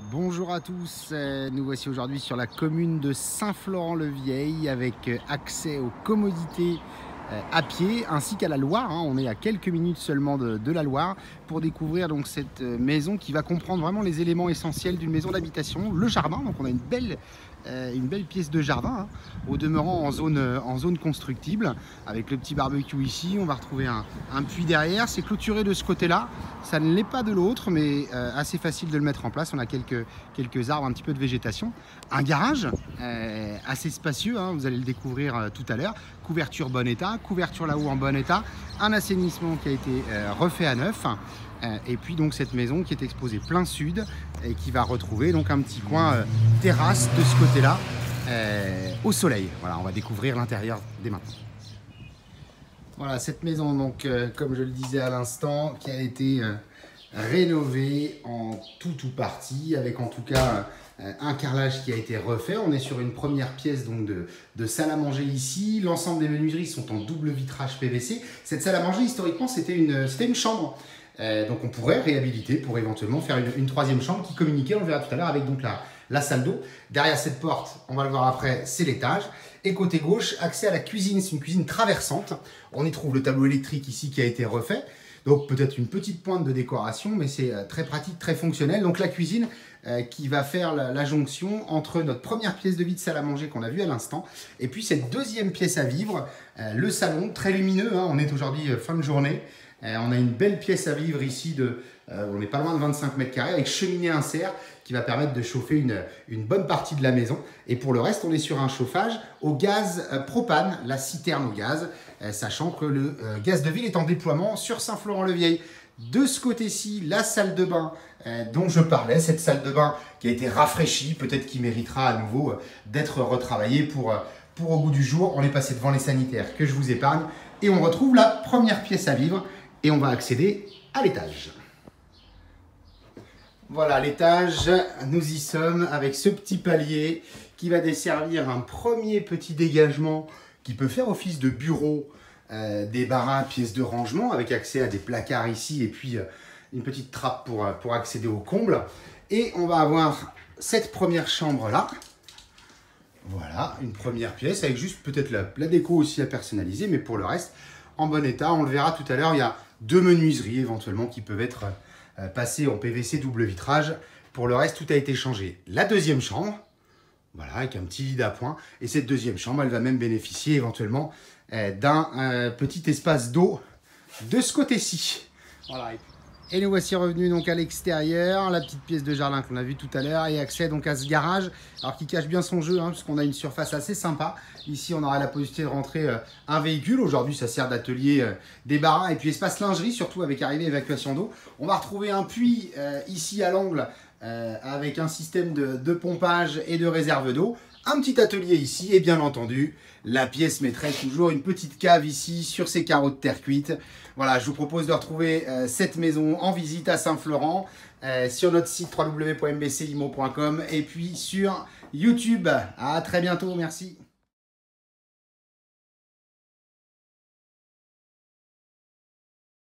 Bonjour à tous, nous voici aujourd'hui sur la commune de Saint-Florent-le-Vieil avec accès aux commodités à pied ainsi qu'à la Loire. On est à quelques minutes seulement de la Loire pour découvrir donc cette maison qui va comprendre vraiment les éléments essentiels d'une maison d'habitation, le jardin. Donc on a une belle pièce de jardin, au demeurant en zone constructible avec le petit barbecue ici. On va retrouver un puits derrière, c'est clôturé de ce côté-là, ça ne l'est pas de l'autre, mais assez facile de le mettre en place. On a quelques arbres, un petit peu de végétation, un garage assez spacieux, vous allez le découvrir tout à l'heure. Couverture bon état, couverture là-haut en bon état, un assainissement qui a été refait à neuf, et puis donc cette maison qui est exposée plein sud et qui va retrouver donc un petit coin terrasse de ce côté-là au soleil. Voilà, on va découvrir l'intérieur dès maintenant. Voilà cette maison donc comme je le disais à l'instant, qui a été rénovée en tout ou partie, avec en tout cas un carrelage qui a été refait. On est sur une première pièce donc de salle à manger ici. L'ensemble des menuiseries sont en double vitrage PVC. Cette salle à manger, historiquement, c'était une chambre. Donc on pourrait réhabiliter pour éventuellement faire une troisième chambre qui communiquait, on le verra tout à l'heure, avec donc la salle d'eau. Derrière cette porte, on va le voir après, c'est l'étage. Et côté gauche, accès à la cuisine. C'est une cuisine traversante. On y trouve le tableau électrique ici qui a été refait. Donc peut-être une petite pointe de décoration, mais c'est très pratique, très fonctionnel. Donc la cuisine qui va faire la jonction entre notre première pièce de vie de salle à manger qu'on a vue à l'instant, et puis cette deuxième pièce à vivre, le salon, très lumineux. On est aujourd'hui fin de journée. On a une belle pièce à vivre ici, on n'est pas loin de 25 mètres carrés, avec cheminée insert qui va permettre de chauffer une bonne partie de la maison. Et pour le reste, on est sur un chauffage au gaz propane, la citerne au gaz, sachant que le gaz de ville est en déploiement sur Saint-Florent-le-Vieil. De ce côté-ci, la salle de bain dont je parlais, cette salle de bain qui a été rafraîchie, peut-être qui méritera à nouveau d'être retravaillée pour au goût du jour. On est passé devant les sanitaires que je vous épargne et on retrouve la première pièce à vivre et on va accéder à l'étage. Voilà l'étage, nous y sommes avec ce petit palier qui va desservir un premier petit dégagement qui peut faire office de bureau, des barras, pièces de rangement avec accès à des placards ici et puis une petite trappe pour accéder au comble. Et on va avoir cette première chambre là. Voilà, une première pièce avec juste peut-être la déco aussi à personnaliser, mais pour le reste, en bon état. On le verra tout à l'heure, il y a deux menuiseries éventuellement qui peuvent être passées en PVC double vitrage. Pour le reste, tout a été changé. La deuxième chambre, voilà, avec un petit lit d'appoint. Et cette deuxième chambre, elle va même bénéficier éventuellement d'un petit espace d'eau de ce côté-ci. Voilà. Et nous voici revenus donc à l'extérieur, la petite pièce de jardin qu'on a vue tout à l'heure, et accès donc à ce garage, alors qui cache bien son jeu, puisqu'on a une surface assez sympa. Ici, on aura la possibilité de rentrer un véhicule. Aujourd'hui, ça sert d'atelier des barras, et puis espace lingerie, surtout avec arrivée et évacuation d'eau. On va retrouver un puits ici à l'angle, avec un système de pompage et de réserve d'eau. Un petit atelier ici, et bien entendu, la pièce maîtresse, toujours une petite cave ici sur ces carreaux de terre cuite. Voilà, je vous propose de retrouver cette maison en visite à Saint-Florent sur notre site www.mbcimo.com et puis sur YouTube. À très bientôt, merci.